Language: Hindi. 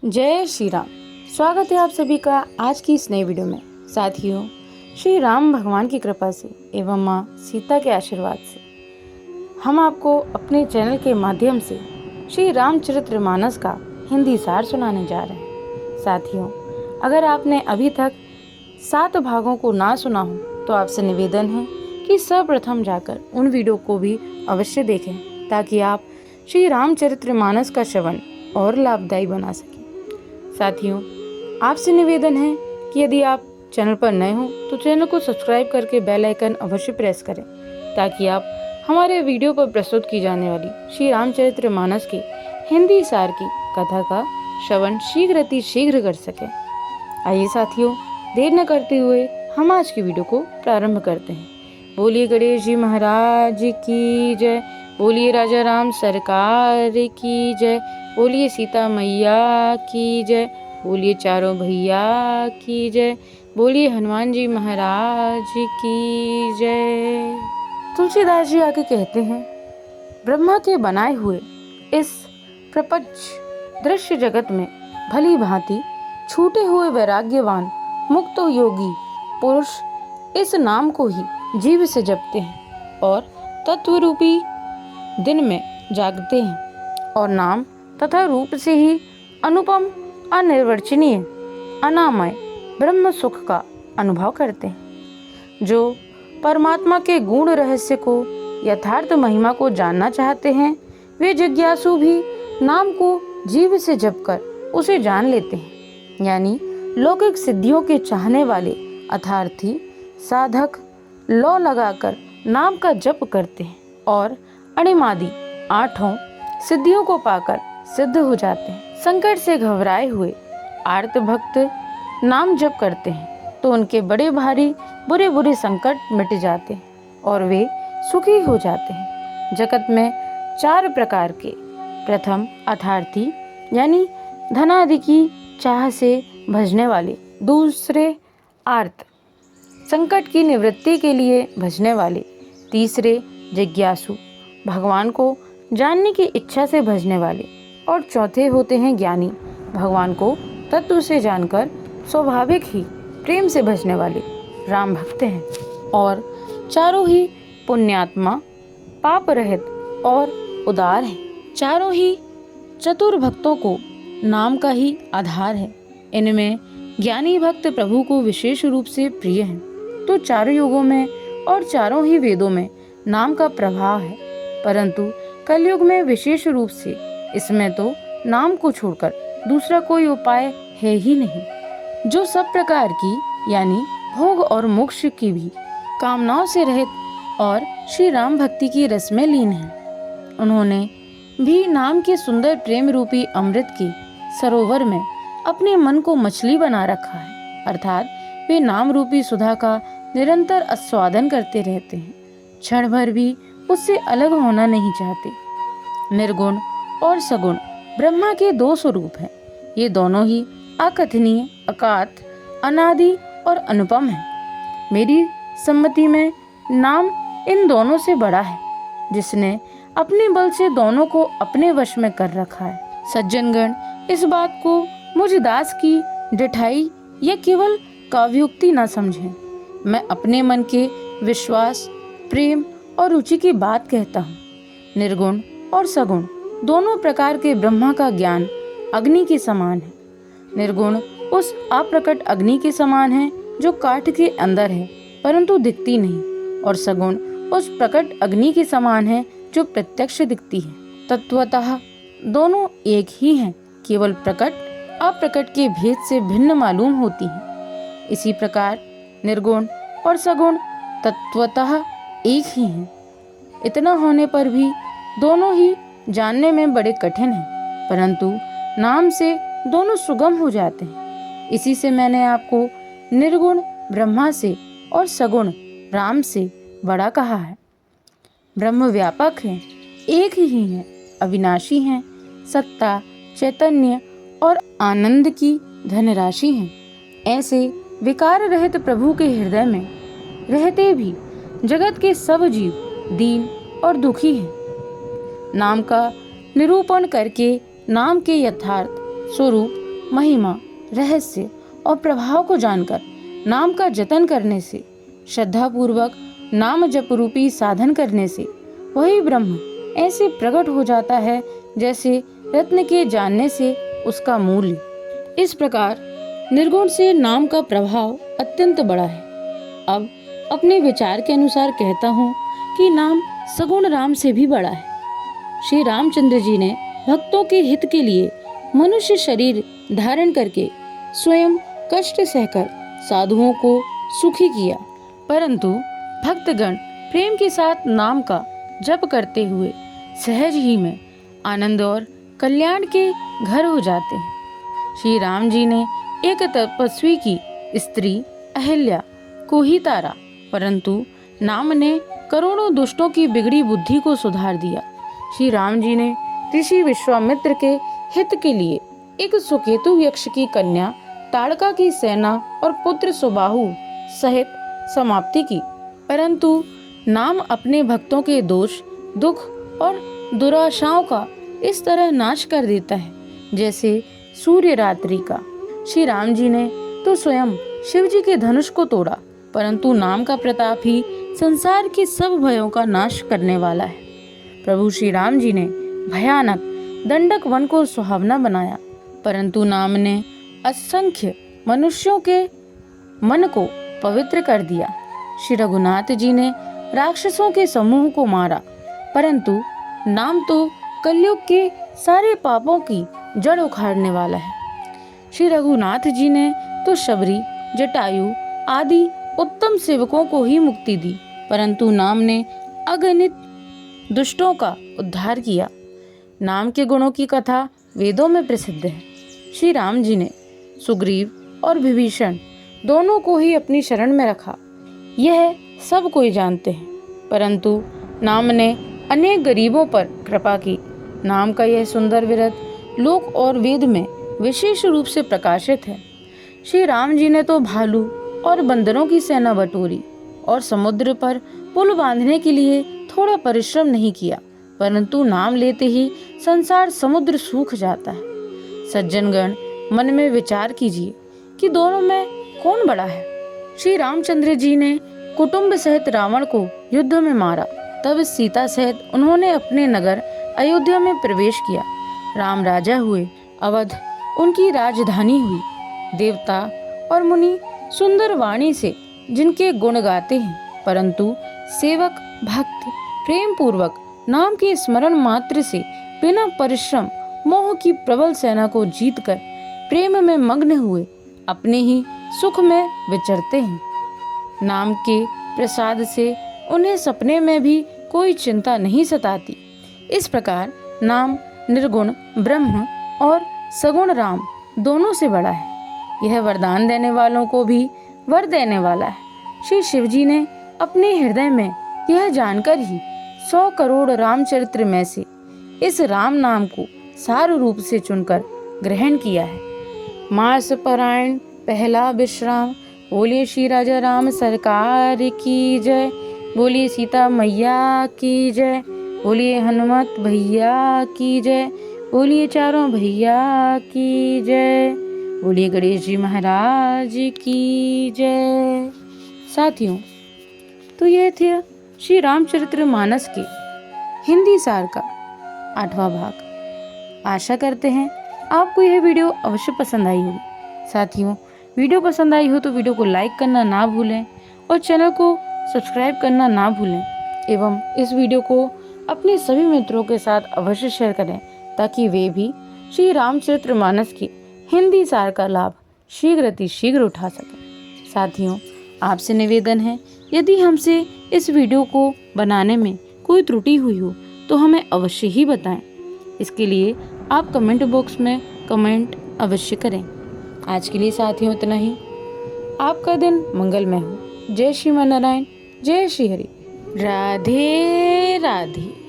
जय श्री राम। स्वागत है आप सभी का आज की इस नई वीडियो में। साथियों, श्री राम भगवान की कृपा से एवं माँ सीता के आशीर्वाद से हम आपको अपने चैनल के माध्यम से श्री रामचरितमानस का हिंदी सार सुनाने जा रहे हैं। साथियों, अगर आपने अभी तक 7 भागों को ना सुना हो तो आपसे निवेदन है कि सर्वप्रथम जाकर उन वीडियो को भी अवश्य देखें ताकि आप श्री रामचरितमानस का श्रवण और लाभदायी बना सकें। साथियों, आपसे निवेदन है कि यदि आप चैनल पर नए हो तो चैनल को सब्सक्राइब करके बेल आइकन अवश्य प्रेस करें ताकि आप हमारे वीडियो पर प्रस्तुत की जाने वाली श्री रामचरितमानस के हिंदी सार की कथा का श्रवण शीघ्र कर सकें। आइए साथियों, देर न करते हुए हम आज की वीडियो को प्रारंभ करते हैं। बोलिए गणेश जी महाराज की जय, बोलिए राजा राम सरकार की जय, बोलिए सीता मैया की जय, बोलिए चारों भैया की जय, बोलिए हनुमान जी महाराज की जय। तुलसीदास जी आगे कहते हैं, ब्रह्मा के बनाए हुए इस प्रपंच दृश्य जगत में भली भांति छूटे हुए वैराग्यवान मुक्त योगी पुरुष इस नाम को ही जीव से जपते हैं और तत्व रूपी दिन में जागते हैं और नाम तथा रूप से ही अनुपम अनिर्वचनीय अनामय ब्रह्म सुख का अनुभव करते हैं। जो परमात्मा के गुण रहस्य को यथार्थ महिमा को जानना चाहते हैं वे जिज्ञासु भी नाम को जीव से जपकर उसे जान लेते हैं। यानी लौकिक सिद्धियों के चाहने वाले अर्थार्थी साधक लौ लगाकर नाम का जप करते हैं और अणिमादि 8 सिद्धियों को पाकर सिद्ध हो जाते हैं। संकट से घबराए हुए आर्त भक्त नाम जप करते हैं तो उनके बड़े भारी बुरे संकट मिट जाते हैं और वे सुखी हो जाते हैं। जगत में 4 प्रकार के, प्रथम अर्थार्थी यानी धनादि की चाह से भजने वाले, दूसरे आर्त संकट की निवृत्ति के लिए भजने वाले, तीसरे जिज्ञासु भगवान को जानने की इच्छा से भजने वाले और चौथे होते हैं ज्ञानी भगवान को तत्व से जानकर स्वाभाविक ही प्रेम से भजने वाले राम भक्त हैं। और चारों ही पुण्यात्मा पाप रहित और उदार हैं। चारों ही चतुर भक्तों को नाम का ही आधार है। इनमें ज्ञानी भक्त प्रभु को विशेष रूप से प्रिय हैं। तो चारों युगों में और चारों ही वेदों में नाम का प्रभाव है, परंतु कलयुग में विशेष रूप से इसमें तो नाम को छोड़कर दूसरा कोई उपाय है ही नहीं। जो सब प्रकार की यानी भोग और मोक्ष की भी कामनाओं से रहित और श्री राम भक्ति की रस में लीन है, उन्होंने भी नाम के सुंदर प्रेम रूपी अमृत के सरोवर में अपने मन को मछली बना रखा है। अर्थात वे नाम रूपी सुधा का निरंतर आस्वादन करते रहते हैं, क्षण भर भी उससे अलग होना नहीं चाहते। निर्गुण और सगुण ब्रह्मा के 2 स्वरूप हैं। ये दोनों ही अकथनीय, अकाथ, अनादि और अनुपम हैं। मेरी सम्मति में नाम इन दोनों से बड़ा है, जिसने अपने बल से दोनों को अपने वश में कर रखा है। सज्जनगण इस बात को मुझ दास की डिठाई या केवल काव्योक्ति न समझें। मैं अपने मन के विश्वास, प्रेम और रुचि की बात कहता हूँ। निर्गुण और सगुण दोनों प्रकार के ब्रह्मा का ज्ञान अग्नि के समान है। निर्गुण उस अप्रकट अग्नि के समान है जो काठ के अंदर है परंतु दिखती नहीं, और सगुण उस प्रकट अग्नि के समान है जो प्रत्यक्ष दिखती है। तत्वतः दोनों एक ही हैं, केवल प्रकट अप्रकट के भेद से भिन्न मालूम होती हैं। इसी प्रकार निर्गुण और सगुण तत्वतः एक ही हैं। इतना होने पर भी दोनों ही जानने में बड़े कठिन हैं, परंतु नाम से दोनों सुगम हो जाते हैं। इसी से मैंने आपको निर्गुण ब्रह्मा से और सगुण राम से बड़ा कहा है। ब्रह्म व्यापक है, एक ही है, अविनाशी हैं, सत्ता, चैतन्य और आनंद की धनराशि हैं। ऐसे विकार रहित प्रभु के हृदय में रहते भी जगत के सब जीव दीन और दुखी हैं। नाम का निरूपण करके नाम के यथार्थ स्वरूप महिमा, रहस्य और प्रभाव को जानकर नाम का जतन करने से, श्रद्धा पूर्वक नाम जप रूपी साधन करने से वही ब्रह्म ऐसे प्रकट हो जाता है जैसे रत्न के जानने से उसका मूल्य। इस प्रकार निर्गुण से नाम का प्रभाव अत्यंत बड़ा है। अब अपने विचार के अनुसार कहता हूँ कि नाम सगुण राम से भी बड़ा है। श्री रामचंद्र जी ने भक्तों के हित के लिए मनुष्य शरीर धारण करके स्वयं कष्ट सहकर साधुओं को सुखी किया, परंतु भक्तगण प्रेम के साथ नाम का जप करते हुए सहज ही में आनंद और कल्याण के घर हो जाते हैं। श्री राम जी ने एक तपस्वी की स्त्री अहिल्या को ही तारा, परंतु नाम ने करोड़ों दुष्टों की बिगड़ी बुद्धि को सुधार दिया। श्री राम जी ने ऋषि विश्वामित्र के हित के लिए एक सुकेतु यक्ष की कन्या ताड़का की सेना और पुत्र सुबाहु सहित समाप्ति की, परंतु नाम अपने भक्तों के दोष, दुख और दुराशाओं का इस तरह नाश कर देता है जैसे सूर्य रात्रि का। श्री राम जी ने तो स्वयं शिव जी के धनुष को तोड़ा, परंतु नाम का प्रताप ही संसार के सब भयों का नाश करने वाला है। प्रभु श्री राम जी ने भयानक दंडक वन को सुहावना बनाया, परंतु नाम ने असंख्य मनुष्यों के मन को पवित्र कर दिया। श्री रघुनाथ जी ने राक्षसों के समूह को मारा, परंतु नाम तो कलयुग के सारे पापों की जड़ उखाड़ने वाला है। श्री रघुनाथ जी ने तो शबरी, जटायु आदि उत्तम सेवकों को ही मुक्ति दी, परंतु नाम ने अगणित दुष्टों का उद्धार किया। नाम के गुणों की कथा वेदों में प्रसिद्ध है। श्री राम जी ने सुग्रीव और विभीषण दोनों को ही अपनी शरण में रखा, यह सब कोई जानते हैं, परंतु नाम ने अनेक गरीबों पर कृपा की। नाम का यह सुंदर विरत लोक और वेद में विशेष रूप से प्रकाशित है। श्री राम जी ने तो भालू और बंदरों की सेना बटोरी और समुद्र पर पुल बांधने के लिए थोड़ा परिश्रम नहीं किया, परंतु नाम लेते ही संसार समुद्र सूख जाता है। सज्जनगण मन में विचार कीजिए कि दोनों में कौन बड़ा है। श्री रामचंद्र जी ने कुटुंब सहित रावण को युद्ध में मारा, तब सीता सहित उन्होंने अपने नगर अयोध्या में प्रवेश किया। राम राजा हुए, अवध उनकी राजधानी हुई। देवता और मुनि सुंदर वाणी से जिनके गुण गाते हैं, परंतु सेवक भक्त प्रेम पूर्वक नाम के स्मरण मात्र से बिना परिश्रम मोह की प्रबल सेना को जीतकर प्रेम में मग्न हुए अपने ही सुख में विचरते हैं। नाम के प्रसाद से उन्हें सपने में भी कोई चिंता नहीं सताती। इस प्रकार नाम निर्गुण ब्रह्म और सगुण राम दोनों से बड़ा है। यह वरदान देने वालों को भी वर देने वाला है। श्री शिव जी ने अपने हृदय में यह जानकर ही 100 करोड़ रामचरित्र में से इस राम नाम को सार रूप से चुनकर ग्रहण किया है। मास परायण पहला विश्राम। बोलिए श्री राजा राम सरकार की जय। बोलिए सीता मैया की जय। बोलिए हनुमत भैया की जय। बोलिए चारों भैया की जय। बोलिए गणेश जी महाराज की जय। साथियों, तो यह थे श्री रामचरित्र मानस के हिंदी सार का 8वां भाग। आशा करते हैं आपको यह वीडियो अवश्य पसंद आई होगी। साथियों, वीडियो पसंद आई हो तो वीडियो को लाइक करना ना भूलें और चैनल को सब्सक्राइब करना ना भूलें एवं इस वीडियो को अपने सभी मित्रों के साथ अवश्य शेयर करें ताकि वे भी श्री रामचरित्र मानस के हिंदी सार का लाभ शीघ्र उठा सकें। साथियों, आपसे निवेदन है, यदि हमसे इस वीडियो को बनाने में कोई त्रुटि हुई हो तो हमें अवश्य ही बताएं। इसके लिए आप कमेंट बॉक्स में कमेंट अवश्य करें। आज के लिए साथियों इतना ही। आपका दिन मंगलमय हो। जय श्री नारायण, जय श्री हरि। राधे राधे।